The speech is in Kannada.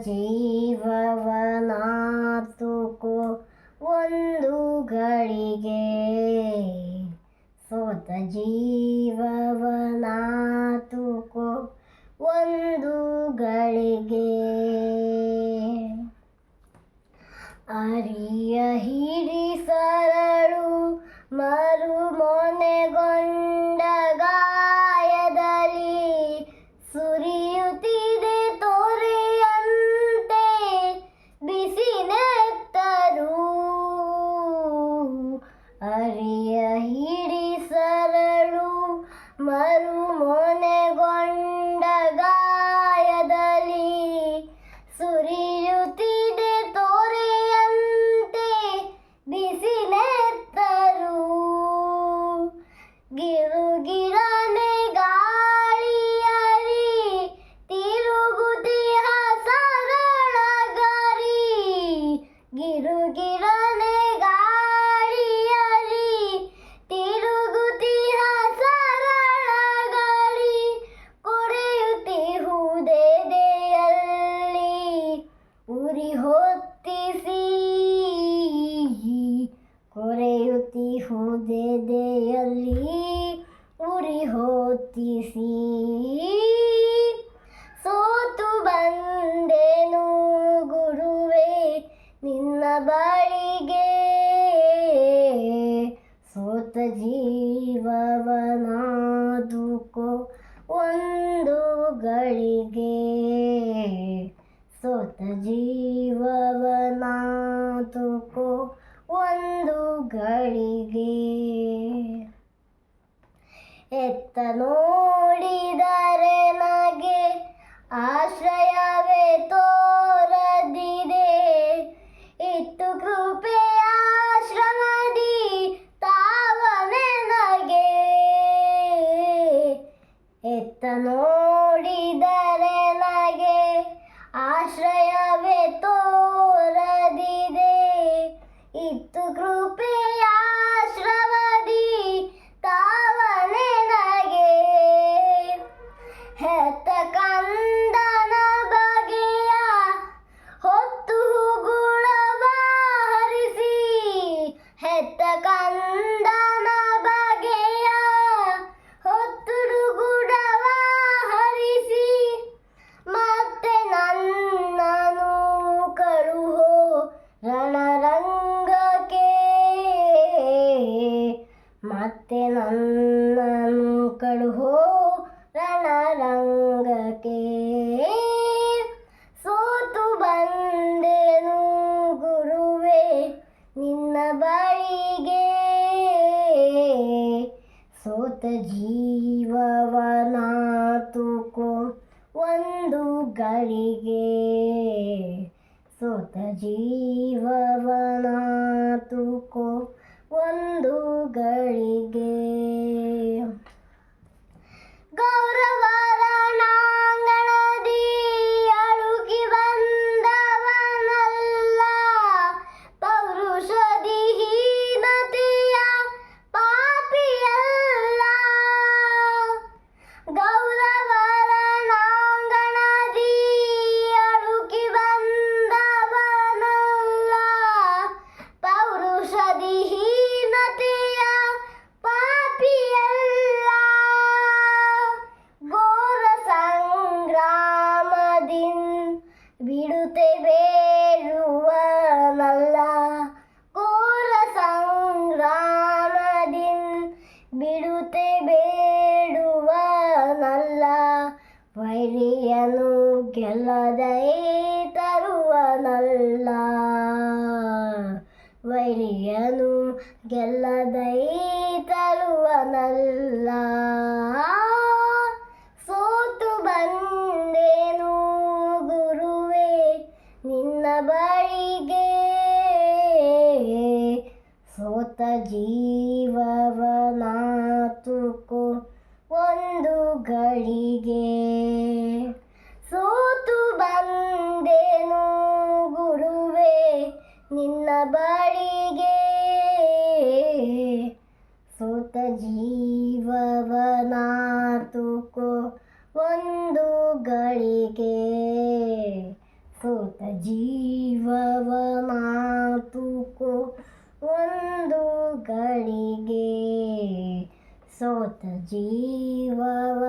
ಜೀವವನಾತುಕೋ ಒಂದು ಗಳಿಗೆ, ಸೋತ ಜೀವವನಾತುಕೋ ಒಂದು ಗಳಿಗೆ. ಅರಿಯ ಹಿಡಿಸರಳು ಮರುಮೊನೆಗೊಂಡ ಗಾಯದಲ್ಲಿ, ಸುರಿಯುತ್ತಿದೆ ತೊರೆಯಂತೆ ಬಿಸಿ ನೆತ್ತರು. ಅರಿಯ ಹಿಡಿಸರಳು ಮರುಮೊನೆಗೊಂಡ ಗಾಯದಲ್ಲಿ, ಸುರಿಯುತ್ತಿದೆ ತೊರೆಯಂತೆ ಬಿಸಿ ನೆತ್ತರು. ಗಿರುಗಿರನೆ ಗಾಳಿಯಲಿ ತಿರುಗುತ್ತಿಹ ಸರಳ ಗರಿ, ಗಿರುಗಿರನೆ ಗಾಳಿಯಲಿ ತಿರುಗುತ್ತಿಹ ಸರಳ ಗರಿ, ಕೊರೆಯುತ್ತಿಹುದೆದೆಯಲ್ಲಿ ಉರಿ ಹೊತ್ತಿಸಿ, ಕೊರೆಯುತ್ತಿಹುದೆದೆಯಲ್ಲಿ ಉರಿ ಹೊತ್ತಿಸಿ. ಸೋತು ಬಂದೆನು ಗುರುವೇ ನಿನ್ನ ಬಳಿಗೆ, ಸೋತ ಜೀವವನಾತುಕೋ ಒಂದು ಗಳಿಗೆ, ಸೋತ ಜೀವವನಾತುಕೋ ಒಂದು ಗಳಿಗೆ. ಎತ್ತ ನೋಡಿದರೆ ನಗೆ ಆಶ್ರಯವೇ ತೋರದಿದೆ, ಇತ್ತು ಕೃಪೆಯ ಶ್ರಮದಿ ತಾವನೆ ನಗೆ. ಎತ್ತ ನೋಡಿದರೆ ನಗೆ ಆಶ್ರಯವೇ ತೋರದಿದೆ, ಇತ್ತು ಕೃಪೆಯ ಶ್ರಮದಿ ತಾವನೆ ನಗೆ. ಹೆತ್ತ ಕಂದನ ಬಗೆಯ ಹೊತ್ತು ಹೂಗುಳವ ಹರಿಸಿ, ಹೆತ್ತ ಕಂದನ ಬಗೆಯ ಹೊತ್ತು ಗುಡವ ಹರಿಸಿ, ಮತ್ತೆ ನನ್ನನು ಕಳುಹೋ ರಣರಂಗಕ್ಕೆ, ಮತ್ತೆ ನನ್ನನು ಕಳುಹೋ ರಣರಂಗಕ್ಕೆ. ಸೋತು ಬಂದೆನು ಗುರುವೇ ನಿನ್ನ ಬಳಿಗೆ, ಸೋತ ಜೀವವನಾತುಕೋ ಒಂದು ಗಳಿಗೆ, ಸೋತ ಜೀವವನಾತುಕೋ ಒಂದು ಗಳಿಗೆ. ಗೌರವರಣಾಂಗಣದಿ ಅಳುಕಿ ಬಂದವನಲ್ಲ, ಪೌರುಷದಿ ಹೀನತೆಯ ಪಾಪಿಯಲ್ಲ. ಗೌರವರಣಾಂಗಣದಿ ಅಳುಕಿ ಬಂದವನಲ್ಲ, ಪೌರುಷದಿ ಹೀನತೆಯ ಪಾಪಿಯಲ್ಲ. ಘೋರ ಸಂಗ್ರಾಮದಿನ್ ಬಿಡುತ್ತೆ ಬೇಡುವನಲ್ಲ, ಘೋರ ಸಂಗ್ರಾಮದಿನ್ ಬಿಡುತ್ತೆ ಬೇಡುವನಲ್ಲ. ವೈರಿಯನು ಗೆಲ್ಲದೈ ತರುವನಲ್ಲ, ವೈರಿಯನು ಗೆಲ್ಲದೈ ತರುವನಲ್ಲ. ಸೋತು ಬಂದೆನು ಗುರುವೇ ನಿನ್ನ ಬಳಿಗೆ, ಸೋತ ಜೀವವನಾತುಕೋ ಒಂದು ಗಳಿಗೆ, ಸೋತು ಬಂದೆನು ಗುರುವೇ ನಿನ್ನ ಬಳಿಗೆ, ಸೋತ ಜೀವವನಾತುಕೋ ಒಂದು ಗಳಿಗೆ, ಸೋತ ಜೀವವ ಮಾತುಕೋ ಒಂದು ಗಳಿಗೆ ಸೋತ ಜೀವವ